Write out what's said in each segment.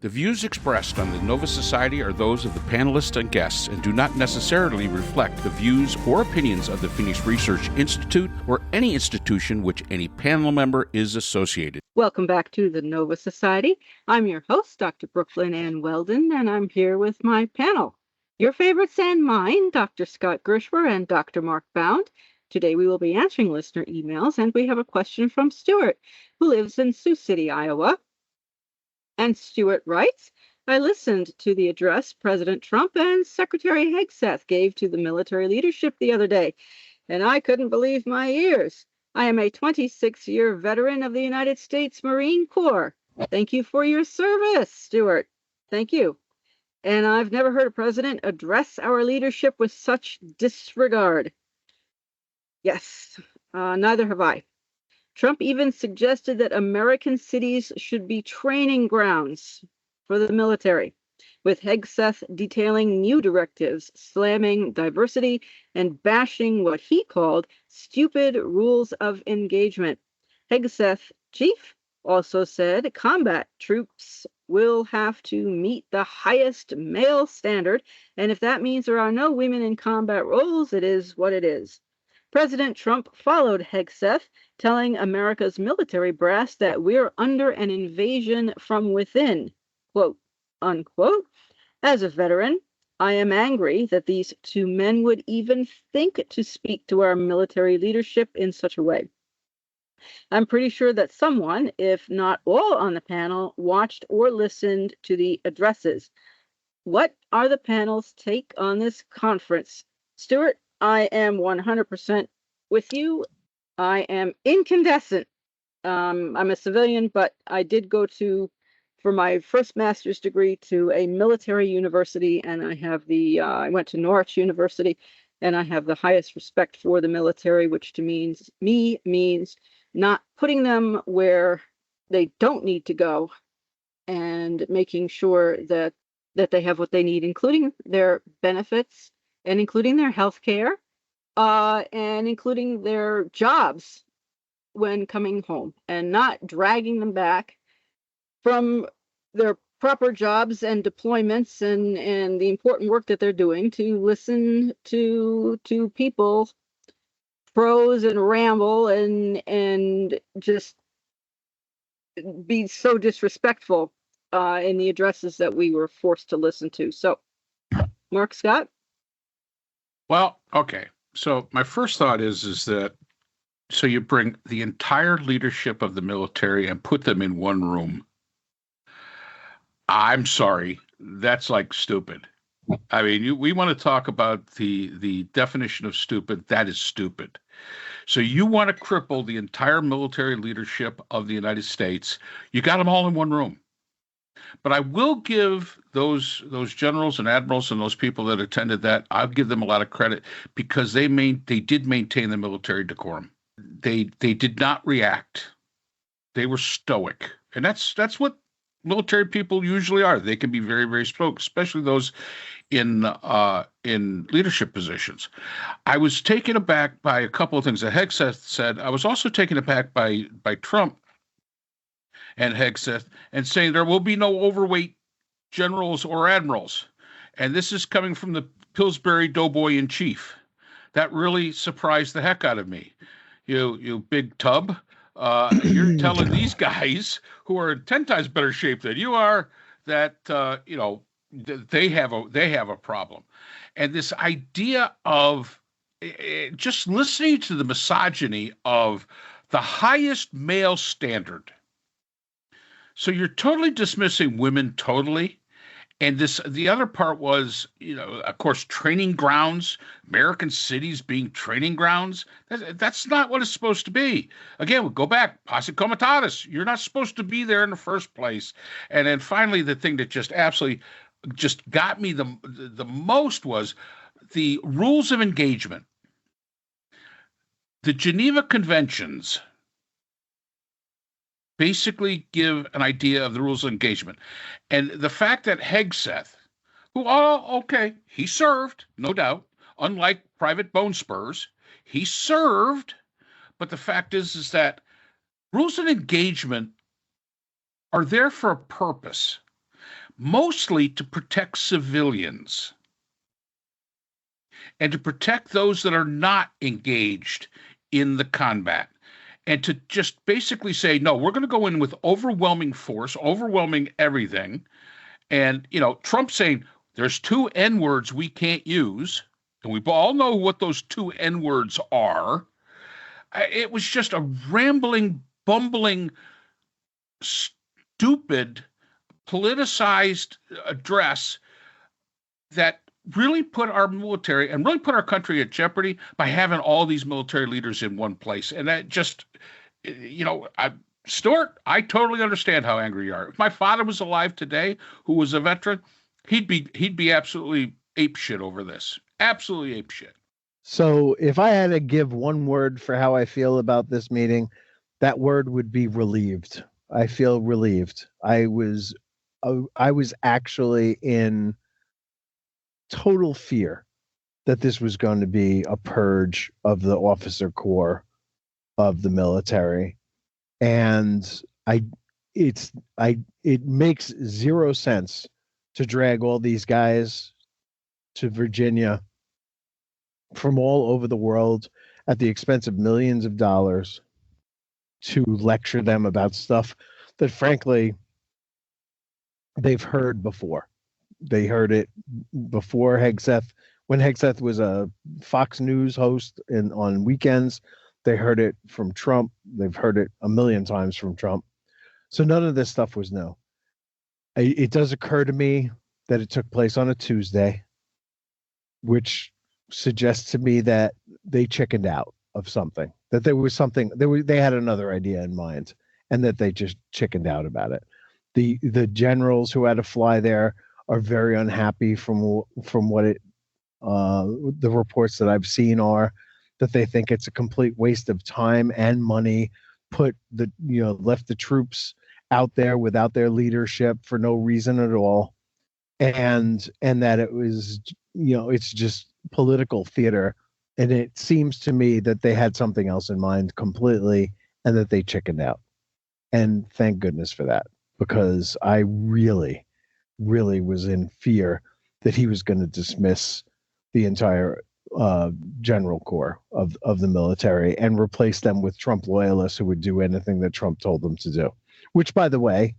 The views expressed on the Nova Society are those of the panelists and guests and do not necessarily reflect the views or opinions of the Phoenix Research Institute or any institution which any panel member is associated. Welcome back to the Nova Society. I'm your host, Dr. Brooklyn Ann Weldon, and I'm here with my panel. Your favorites and mine, Dr. Scott Gershwer and Dr. Mark Bound. Today we will be answering listener emails, and we have a question from Stewart, who lives in Sioux City, Iowa. And Stewart writes, I listened to the address President Trump and Secretary Hegseth gave to the military leadership the other day, and I couldn't believe my ears. I am a 26-year veteran of the United States Marine Corps. Thank you for your service, Stewart. Thank you. And I've never heard a president address our leadership with such disregard. Yes, neither have I. Trump even suggested that American cities should be training grounds for the military, with Hegseth detailing new directives, slamming diversity, and bashing what he called stupid rules of engagement. Hegseth chief also said combat troops will have to meet the highest male standard, and if that means there are no women in combat roles, it is what it is. President Trump followed Hegseth, telling America's military brass that we're under an invasion from within, quote, unquote. As a veteran, I am angry that these two men would even think to speak to our military leadership in such a way. I'm pretty sure that someone, if not all on the panel, watched or listened to the addresses. What are the panel's take on this conference? Stuart, I am 100% with you. I am incandescent. I'm a civilian, but I did go for my first master's degree to a military university, and I have I went to Norwich University, and I have the highest respect for the military, which to me means not putting them where they don't need to go and making sure that they have what they need, including their benefits and including their health care, and including their jobs when coming home, and not dragging them back from their proper jobs and deployments and the important work that they're doing to listen to people prose and ramble and just be so disrespectful in the addresses that we were forced to listen to. So, Mark, Scott? Well, okay. So my first thought is that so you bring the entire leadership of the military and put them in one room. I'm sorry, that's like stupid. I mean, we want to talk about the definition of stupid. That is stupid. So you want to cripple the entire military leadership of the United States. You got them all in one room. But I will give those generals and admirals and those people that attended that, I'll give them a lot of credit because they did maintain the military decorum. They did not react. They were stoic. And that's what military people usually are. They can be very, very stoic, especially those in leadership positions. I was taken aback by a couple of things that Hegseth said. I was also taken aback by Trump and Hegseth and saying there will be no overweight generals or admirals. And this is coming from the Pillsbury Doughboy in chief. That really surprised the heck out of me. You big tub. You're telling these guys who are in 10 times better shape than you are that they have a problem. And this idea of just listening to the misogyny of the highest male standard. So you're totally dismissing women totally. And the other part was, of course, training grounds, American cities being training grounds. That's not what it's supposed to be. Again, we'll go back, posse comitatus. You're not supposed to be there in the first place. And then finally, the thing that just absolutely just got me the most was the rules of engagement. The Geneva Conventions basically give an idea of the rules of engagement. And the fact that Hegseth, he served, no doubt, unlike Private Bone Spurs, he served, but the fact is that rules of engagement are there for a purpose. mostly to protect civilians and to protect those that are not engaged in the combat. And to just basically say, no, we're going to go in with overwhelming force, overwhelming everything. And, Trump saying there's two N words we can't use. And we all know what those two N words are. It was just a rambling, bumbling, stupid, politicized address that really put our military and really put our country at jeopardy by having all these military leaders in one place. And that just, Stuart, I totally understand how angry you are. If my father was alive today, who was a veteran, he'd be absolutely apeshit over this. Absolutely apeshit. So if I had to give one word for how I feel about this meeting, that word would be relieved. I feel relieved. I was actually in total fear that this was going to be a purge of the officer corps of the military. And it makes zero sense to drag all these guys to Virginia from all over the world at the expense of millions of dollars to lecture them about stuff that frankly they've heard before. They heard it before Hegseth, when Hegseth was a Fox News host on weekends. They heard it from Trump. They've heard it a million times from Trump. So none of this stuff was new. It does occur to me that it took place on a Tuesday, which suggests to me that they chickened out of something, that there was something, they had another idea in mind, and that they just chickened out about it. The generals who had to fly there are very unhappy from what the reports that I've seen are that they think it's a complete waste of time and money, left the troops out there without their leadership for no reason at all, and that it was, it's just political theater. And it seems to me that they had something else in mind completely, and that they chickened out. And thank goodness for that, because I really, really was in fear that he was going to dismiss the entire general corps of the military and replace them with Trump loyalists who would do anything that Trump told them to do. Which, by the way,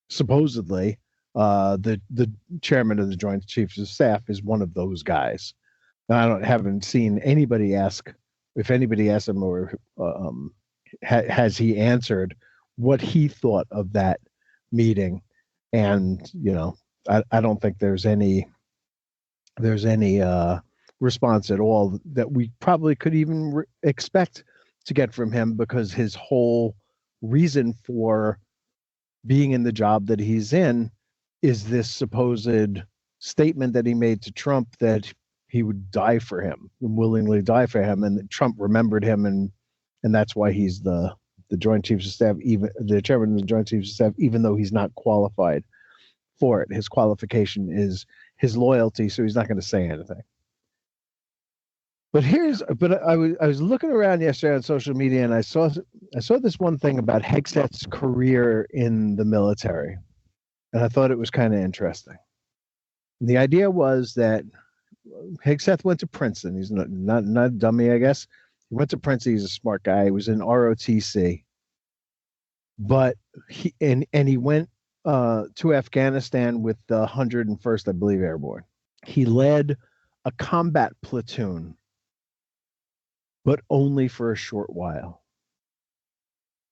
supposedly the chairman of the Joint Chiefs of Staff is one of those guys. Now, haven't seen anybody ask, if anybody asked him, or has he answered what he thought of that meeting. And I don't think there's any response at all that we probably could even expect to get from him, because his whole reason for being in the job that he's in is this supposed statement that he made to Trump that he would die for him, willingly die for him, and that Trump remembered him, and that's why he's the Joint Chiefs of Staff, even the chairman of the Joint Chiefs of Staff, even though he's not qualified for it. His qualification is his loyalty, so he's not going to say anything. But I was looking around yesterday on social media, and I saw this one thing about Hegseth's career in the military, and I thought it was kind of interesting. And the idea was that Hegseth went to Princeton. He's not a dummy, I guess. He went to Princeton. He's a smart guy. He was in ROTC, but he went to Afghanistan with the 101st, I believe, Airborne. He led a combat platoon, but only for a short while.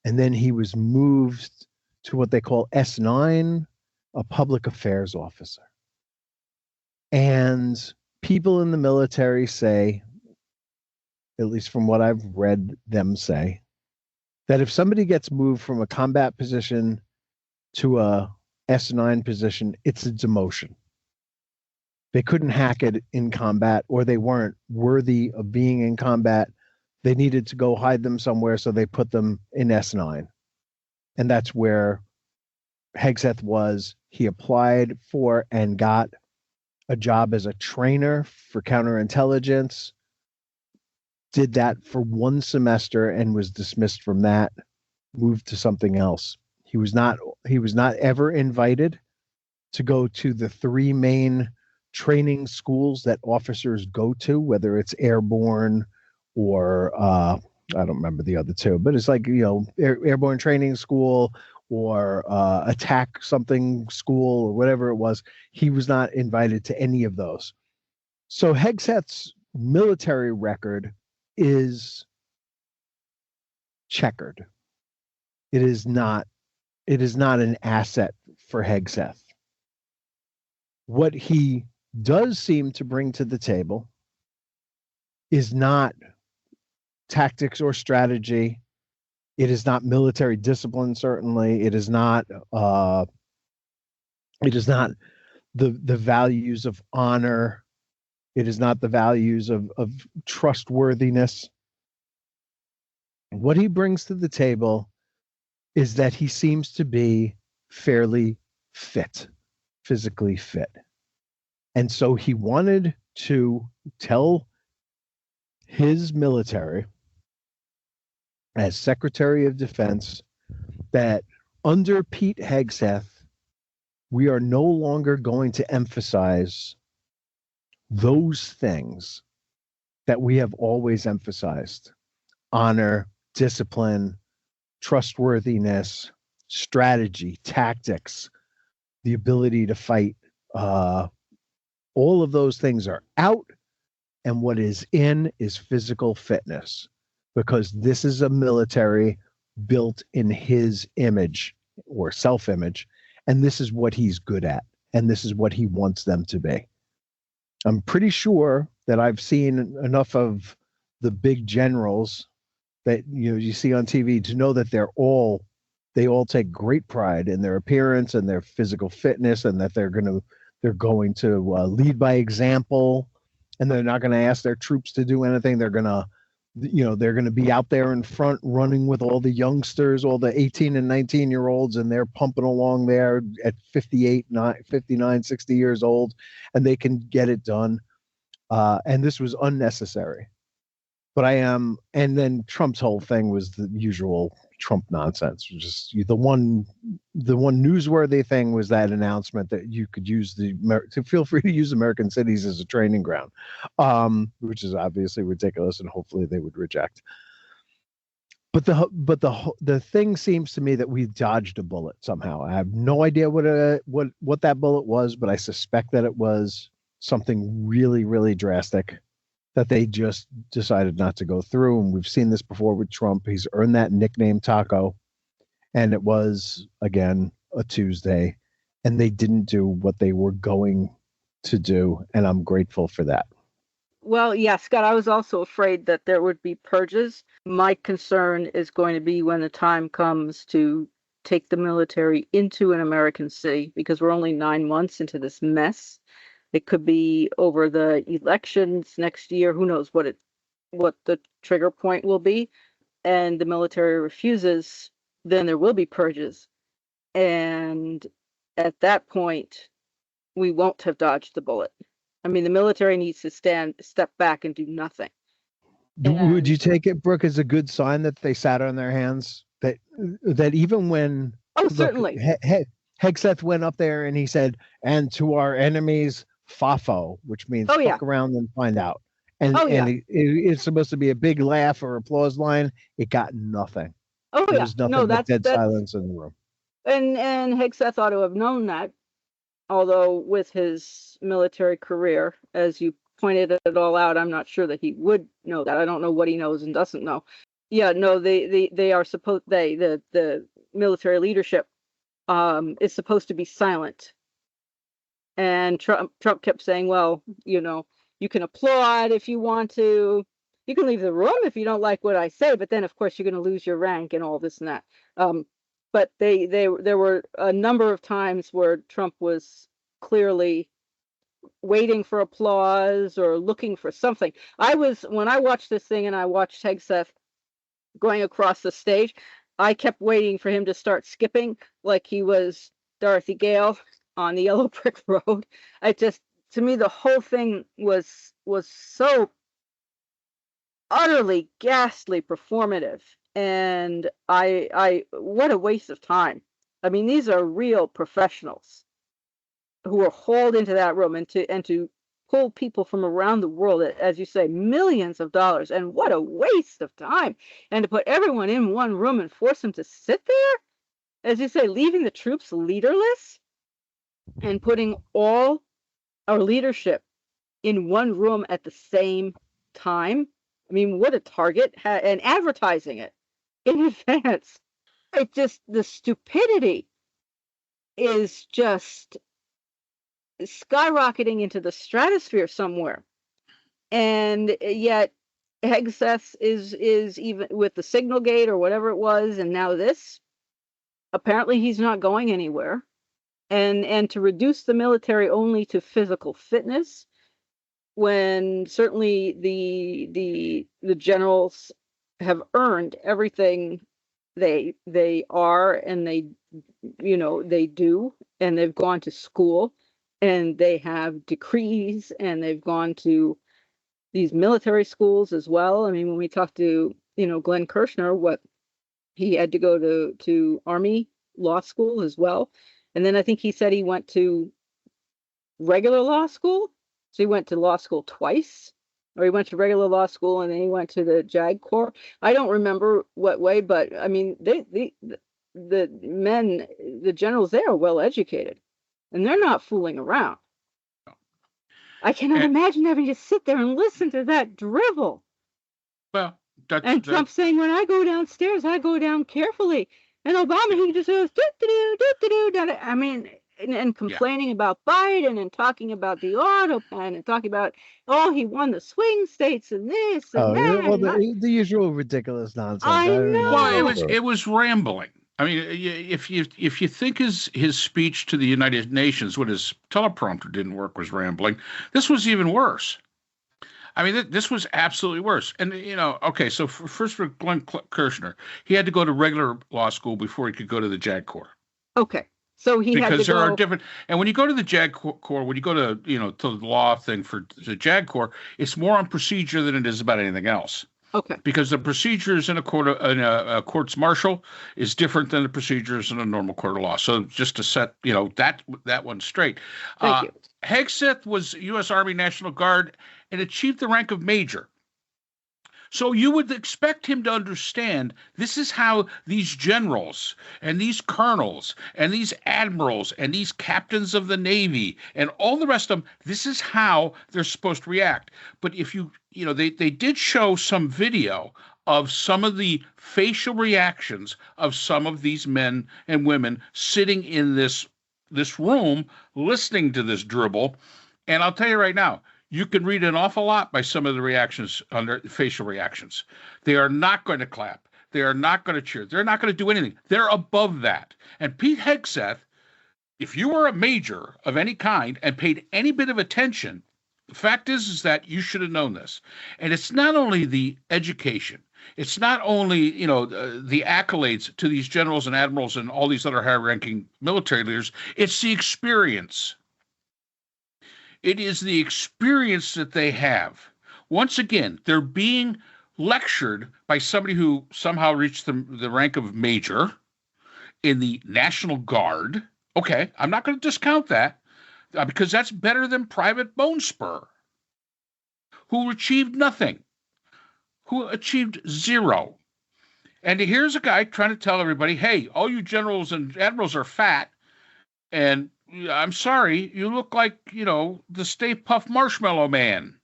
And then he was moved to what they call S9, a public affairs officer. And people in the military say, at least from what I've read them say, that if somebody gets moved from a combat position to a S9 position, it's a demotion. They couldn't hack it in combat, or they weren't worthy of being in combat. They needed to go hide them somewhere, so they put them in S9. And that's where Hegseth was. He applied for and got a job as a trainer for counterintelligence, did that for one semester and was dismissed from that, moved to something else. He was not ever invited to go to the three main training schools that officers go to, whether it's airborne or I don't remember the other two, but it's like, airborne training school or attack something school or whatever it was. He was not invited to any of those. So Hegseth's military record is checkered. It is not an asset for Hegseth. What he does seem to bring to the table is not tactics or strategy. It is not military discipline, certainly. It is not the values of honor. It is not the values of trustworthiness. What he brings to the table is that he seems to be fairly fit, physically fit. And so he wanted to tell his military, as Secretary of Defense, that under Pete Hegseth, we are no longer going to emphasize those things that we have always emphasized: honor, discipline, trustworthiness, strategy, tactics, the ability to fight. All of those things are out, and what is in is physical fitness, because this is a military built in his image or self-image, and this is what he's good at, and this is what he wants them to be. I'm pretty sure that I've seen enough of the big generals that you see on TV to know that they all take great pride in their appearance and their physical fitness, and that they're going to lead by example, and they're not going to ask their troops to do anything. They're going to be out there in front running with all the youngsters, all the 18 and 19-year-olds, and they're pumping along there at 58, 59, 60 years old, and they can get it done. And this was unnecessary. But and then Trump's whole thing was the usual Trump nonsense. Just the one newsworthy thing was that announcement that you could use to feel free to use American cities as a training ground, which is obviously ridiculous, and hopefully they would reject. But the thing seems to me that we dodged a bullet somehow. I have no idea what that bullet was, but I suspect that it was something really, really drastic that they just decided not to go through. And we've seen this before with Trump. He's earned that nickname Taco. And it was, again, a Tuesday. And they didn't do what they were going to do. And I'm grateful for that. Well, yeah, Scott, I was also afraid that there would be purges. My concern is going to be when the time comes to take the military into an American city, because we're only 9 months into this mess. It could be over the elections next year. Who knows what the trigger point will be. And the military refuses, then there will be purges. And at that point, we won't have dodged the bullet. I mean, the military needs to step back and do nothing. Would you take it, Brooke, as a good sign that they sat on their hands? That even when certainly Hegseth went up there and he said, "And to our enemies, FAFO," which means fuck around and find out. And it's supposed to be a big laugh or applause line. It got nothing. There was nothing but dead silence in the room. And Hegseth ought to have known that. Although with his military career, as you pointed it all out, I'm not sure that he would know that. I don't know what he knows and doesn't know. Yeah, no, they are supposed, the military leadership is supposed to be silent. And Trump kept saying, well, you can applaud if you want to. You can leave the room if you don't like what I say, but then of course you're going to lose your rank and all this and that. But there were a number of times where Trump was clearly waiting for applause or looking for something. When I watched this thing and I watched Hegseth going across the stage, I kept waiting for him to start skipping like he was Dorothy Gale on the Yellow Brick Road. To me, the whole thing was so utterly ghastly performative. And I what a waste of time. I mean, these are real professionals. who were hauled into that room and to pull people from around the world, as you say, millions of dollars. And what a waste of time. And to put everyone in one room and force them to sit there, as you say, leaving the troops leaderless and putting all our leadership in one room at the same time. I mean, what a target, and advertising it in advance. It just, the stupidity is just skyrocketing into the stratosphere somewhere. And yet Hegseth is even with the signal gate or whatever it was, and now this, apparently he's not going anywhere. And to reduce the military only to physical fitness, when certainly the generals have earned everything they are, and they do, and they've gone to school, and they have decrees, and they've gone to these military schools as well. I mean, when we talked to Glenn Kirshner, what he had to go to Army law school as well, and then I think he said he went to regular law school. So he went to law school twice, or he went to regular law school and then he went to the JAG Corps. I don't remember what way, but I mean, the men, the generals there are well educated, and they're not fooling around. I cannot imagine having to sit there and listen to that drivel. Well, and Trump saying, when I go downstairs, I go down carefully. And Obama, he just goes, I mean, and complaining about Biden and talking about the auto pen and talking about, he won the swing states and this and that. Well, the usual ridiculous nonsense. I know. Well, it was rambling. I mean, if you think his speech to the United Nations when his teleprompter didn't work was rambling, this was even worse. I mean, this was absolutely worse. And, okay, so first for Glenn Kirshner, he had to go to regular law school before he could go to the JAG Corps. Okay. So he had to go. Because there are different, and when you go to the JAG Corps, when you go to, to the law thing for the JAG Corps, it's more on procedure than it is about anything else. Okay. Because the procedures in a courts martial is different than the procedures in a normal court of law. So just to set, that one straight. Thank you. Hegseth was U.S. Army National Guard and achieved the rank of major. So you would expect him to understand this is how these generals and these colonels and these admirals and these captains of the Navy and all the rest of them, this is how they're supposed to react. But if they did show some video of some of the facial reactions of some of these men and women sitting in this room listening to this dribble. And I'll tell you right now, you can read an awful lot by some of the reactions under facial reactions. They are not going to clap. They are not going to cheer. They're not going to do anything. They're above that. And Pete Hegseth, if you were a major of any kind and paid any bit of attention, the fact is that you should have known this. And it's not only the education. It's not only, the accolades to these generals and admirals and all these other high-ranking military leaders. It's the experience. It is the experience that they have. Once again, they're being lectured by somebody who somehow reached the rank of major in the National Guard. Okay, I'm not going to discount that because that's better than Private Bone Spur, who achieved nothing, who achieved zero. And here's a guy trying to tell everybody, hey, all you generals and admirals are fat, and I'm sorry, you look like, the Stay Puft Marshmallow Man.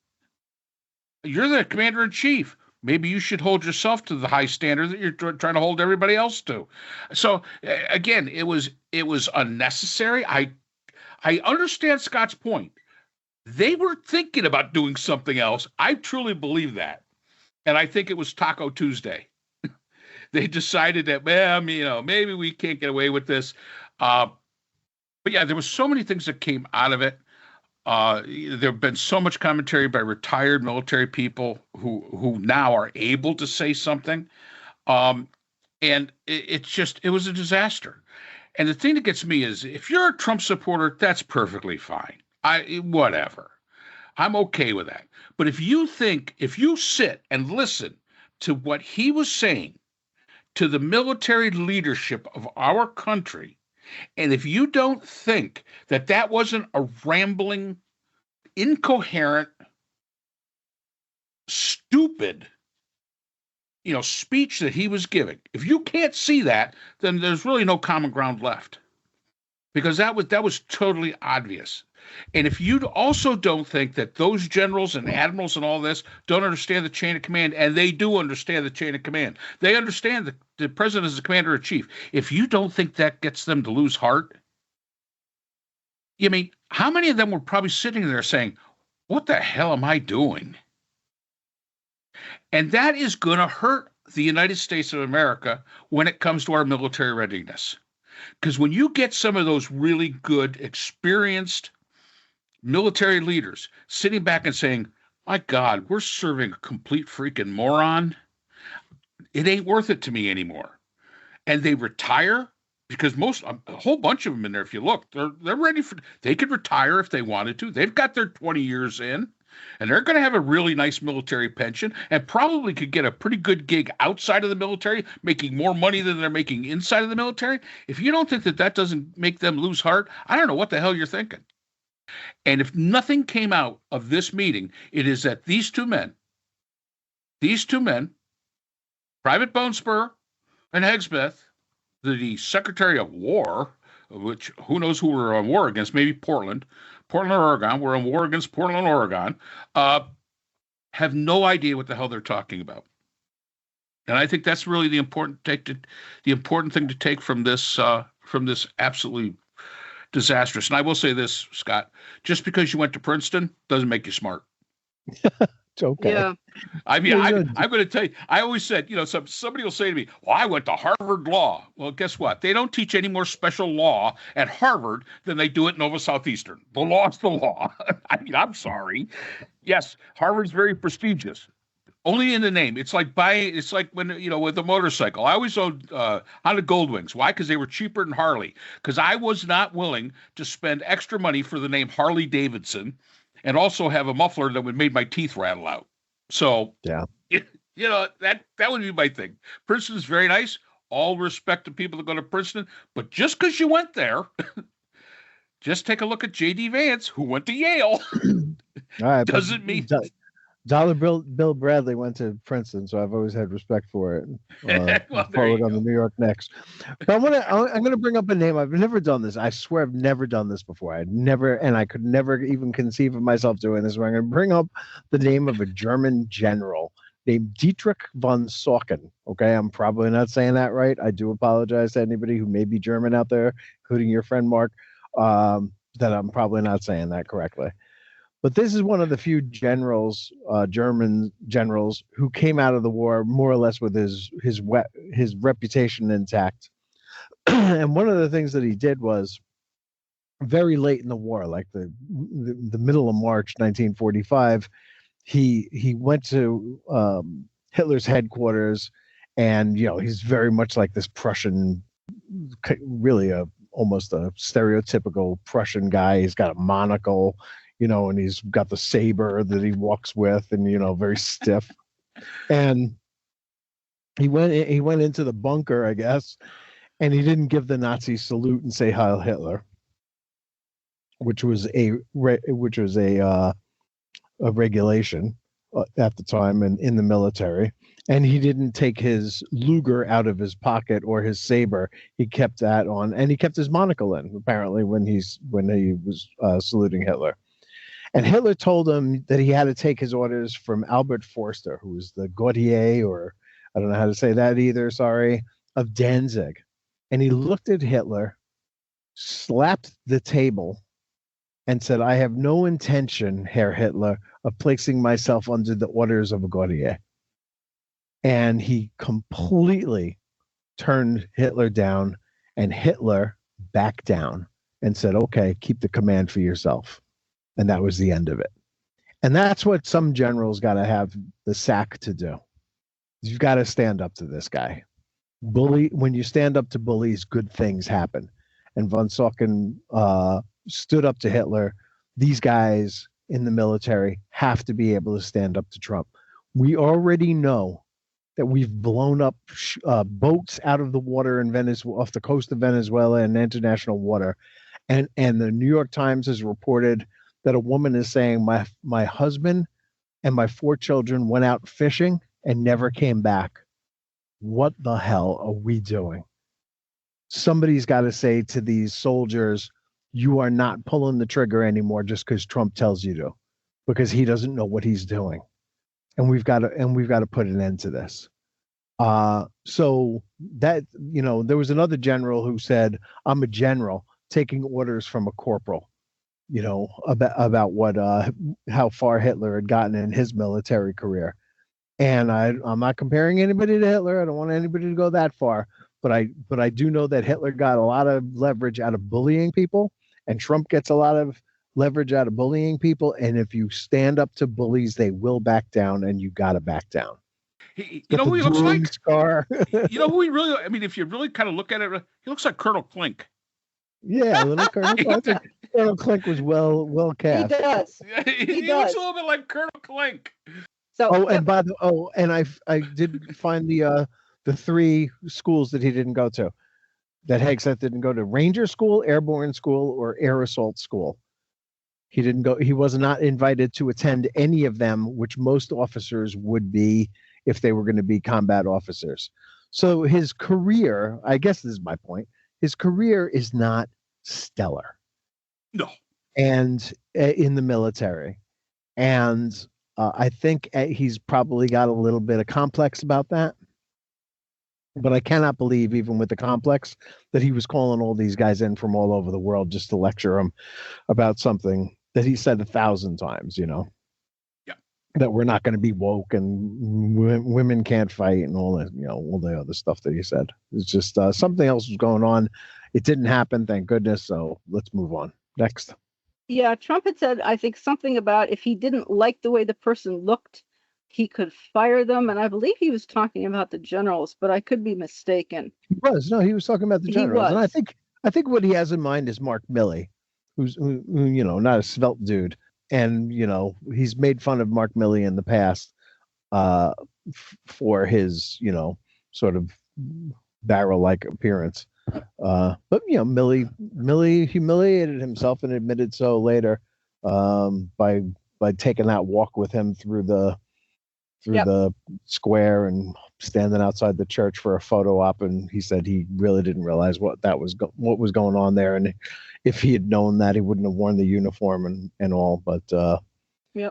You're the commander-in-chief. Maybe you should hold yourself to the high standard that you're trying to hold everybody else to. So, again, it was unnecessary. I understand Scott's point. They were thinking about doing something else. I truly believe that. And I think it was Taco Tuesday. They decided that, maybe we can't get away with this. But yeah, there was so many things that came out of it. There have been so much commentary by retired military people who now are able to say something. And it was a disaster. And the thing that gets me is if you're a Trump supporter, that's perfectly fine. Whatever. I'm okay with that. But if you sit and listen to what he was saying to the military leadership of our country, And if you don't think that that wasn't a rambling, incoherent, stupid, speech that he was giving, if you can't see that, then there's really no common ground left, because that was totally obvious. And if you also don't think that those generals and admirals and all this don't understand the chain of command, and they do understand the chain of command, they understand that the president is the commander in chief. If you don't think that gets them to lose heart, I mean, how many of them were probably sitting there saying, what the hell am I doing? And that is going to hurt the United States of America when it comes to our military readiness. Because when you get some of those really good, experienced military leaders sitting back and saying, my God, we're serving a complete freaking moron, it ain't worth it to me anymore. And they retire, because a whole bunch of them in there, if you look, they're ready they could retire if they wanted to. They've got their 20 years in, and they're going to have a really nice military pension, and probably could get a pretty good gig outside of the military, making more money than they're making inside of the military. If you don't think that doesn't make them lose heart, I don't know what the hell you're thinking. And if nothing came out of this meeting, it is that these two men, Private Bonespur and Hegseth, the Secretary of War, which who knows who we're on war against, maybe Portland or Oregon. We're on war against Portland, Oregon, have no idea what the hell they're talking about. And I think that's really the important thing to take from this absolutely disastrous. And I will say this, Scott, just because you went to Princeton doesn't make you smart. It's okay. Yeah. I mean, I'm going to tell you, I always said, somebody will say to me, well, I went to Harvard Law. Well, guess what? They don't teach any more special law at Harvard than they do at Nova Southeastern. The law's the law. I mean, I'm sorry. Yes, Harvard's very prestigious. Only in the name. It's like when, with a motorcycle. I always owned Honda Goldwings. Why? Because they were cheaper than Harley. Because I was not willing to spend extra money for the name Harley Davidson and also have a muffler that would make my teeth rattle out. So, yeah, that would be my thing. Princeton's very nice. All respect to people that go to Princeton. But just because you went there, just take a look at J.D. Vance, who went to Yale. All right, doesn't mean... Dollar Bill Bradley went to Princeton, so I've always had respect for it. Well, followed on the New York Knicks. But I'm gonna bring up a name. I've never done this. I swear I've never done this before. I could never even conceive of myself doing this. I'm gonna bring up the name of a German general named Dietrich von Saucken. Okay, I'm probably not saying that right. I do apologize to anybody who may be German out there, including your friend Mark, that I'm probably not saying that correctly. But this is one of the few generals, German generals, who came out of the war more or less with his reputation intact. And one of the things that he did was, very late in the war, like the middle of March 1945, he went to Hitler's headquarters, and he's very much like this Prussian, really almost a stereotypical Prussian guy. He's got a monocle. And he's got the saber that he walks with, and very stiff. And he went into the bunker, I guess, and he didn't give the Nazi salute and say Heil Hitler, which was a regulation at the time and in the military. And he didn't take his Luger out of his pocket or his saber. He kept that on, and he kept his monocle in, apparently, when he was saluting Hitler. And Hitler told him that he had to take his orders from Albert Forster, who was the Gaudier, or I don't know how to say that either, sorry, of Danzig. And he looked at Hitler, slapped the table, and said, I have no intention, Herr Hitler, of placing myself under the orders of a Gaudier. And he completely turned Hitler down, and Hitler backed down and said, okay, keep the command for yourself. And that was the end of it. And that's what some generals got to have the sack to do. You've got to stand up to this guy. When you stand up to bullies, good things happen. And von Saucken stood up to Hitler. These guys in the military have to be able to stand up to Trump. We already know that we've blown up boats out of the water in Venezuela, off the coast of Venezuela and international water. And the New York Times has reported that a woman is saying, my husband and my 4 children went out fishing and never came back. What the hell are we doing? Somebody's got to say to these soldiers, you are not pulling the trigger anymore just because Trump tells you to, because he doesn't know what he's doing. And we've got to put an end to this. So that, there was another general who said, I'm a general taking orders from a corporal, about what, how far Hitler had gotten in his military career. And I'm not comparing anybody to Hitler. I don't want anybody to go that far, but I do know that Hitler got a lot of leverage out of bullying people, and Trump gets a lot of leverage out of bullying people. And if you stand up to bullies, they will back down, and you got to back down. You know who he looks like? Scar. You know who he really, I mean, if you really kind of look at it, he looks like Colonel Klink. Yeah, little Colonel. Colonel Klink was well cast. He does. He looks a little bit like Colonel Klink. So, and I did find the 3 schools that he didn't go to, that Hegseth didn't go to: Ranger School, Airborne School, or Air Assault School. He didn't go. He was not invited to attend any of them, which most officers would be if they were going to be combat officers. So his career, I guess this is my point, his career is not stellar. No. And in the military. And I think he's probably got a little bit of complex about that. But I cannot believe, even with the complex, that he was calling all these guys in from all over the world just to lecture them about something that he said 1,000 times, Yeah. That we're not going to be woke and women can't fight and all that, all the other stuff that he said. It's just something else was going on. It didn't happen, thank goodness. So let's move on. Next. Yeah, Trump had said, I think, something about if he didn't like the way the person looked, he could fire them. And I believe he was talking about the generals, but I could be mistaken. He was talking about the generals. And I think what he has in mind is Mark Milley, who's not a svelte dude. And, he's made fun of Mark Milley in the past for his, sort of barrel-like appearance. But, Milley humiliated himself and admitted so later by taking that walk with him through the square and standing outside the church for a photo op. And he said he really didn't realize what was going on there. And if he had known that, he wouldn't have worn the uniform and all. But, you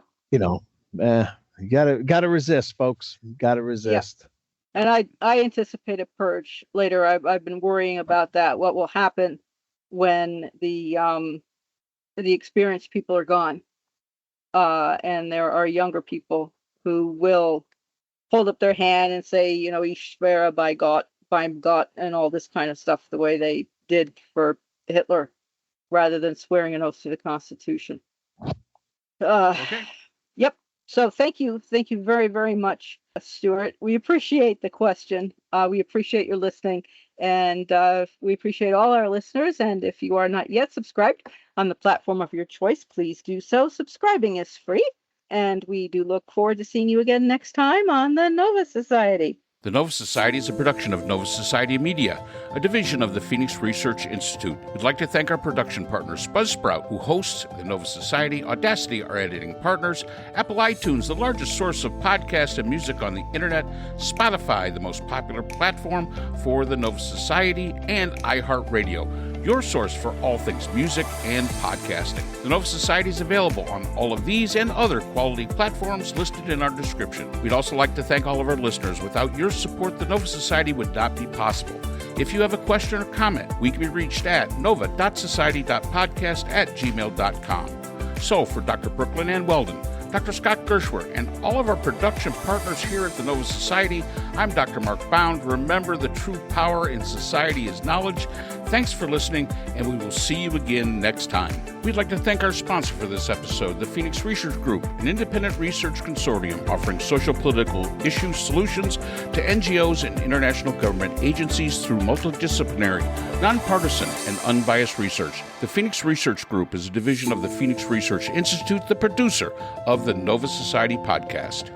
gotta resist, folks. Gotta resist. Yep. And I anticipate a purge later. I've been worrying about that. What will happen when the experienced people are gone, and there are younger people who will hold up their hand and say, ich swear by God, and all this kind of stuff, the way they did for Hitler, rather than swearing an oath to the Constitution. Okay. Yep. So thank you very, very much, Stuart. We appreciate the question. We appreciate your listening, and we appreciate all our listeners. And if you are not yet subscribed on the platform of your choice, please do so. Subscribing is free, and we do look forward to seeing you again next time on the Nova Society. The Nova Society is a production of Nova Society Media, a division of the Phoenix Research Institute. We'd like to thank our production partners, Buzzsprout, who hosts the Nova Society, Audacity, our editing partners, Apple iTunes, the largest source of podcasts and music on the internet, Spotify, the most popular platform for the Nova Society, and iHeartRadio, your source for all things music and podcasting. The Nova Society is available on all of these and other quality platforms listed in our description. We'd also like to thank all of our listeners. Without your support, the Nova Society would not be possible. If you have a question or comment, we can be reached at nova.society.podcast@gmail.com. So for Dr. Brooklyn Ann Weldon, Dr. Scott Gershwer, and all of our production partners here at the Nova Society, I'm Dr. Mark Bound. Remember, the true power in society is knowledge. Thanks for listening, and we will see you again next time. We'd like to thank our sponsor for this episode, the Phoenix Research Group, an independent research consortium offering social political issue solutions to NGOs and international government agencies through multidisciplinary, nonpartisan, and unbiased research. The Phoenix Research Group is a division of the Phoenix Research Institute, the producer of the Nova Society podcast.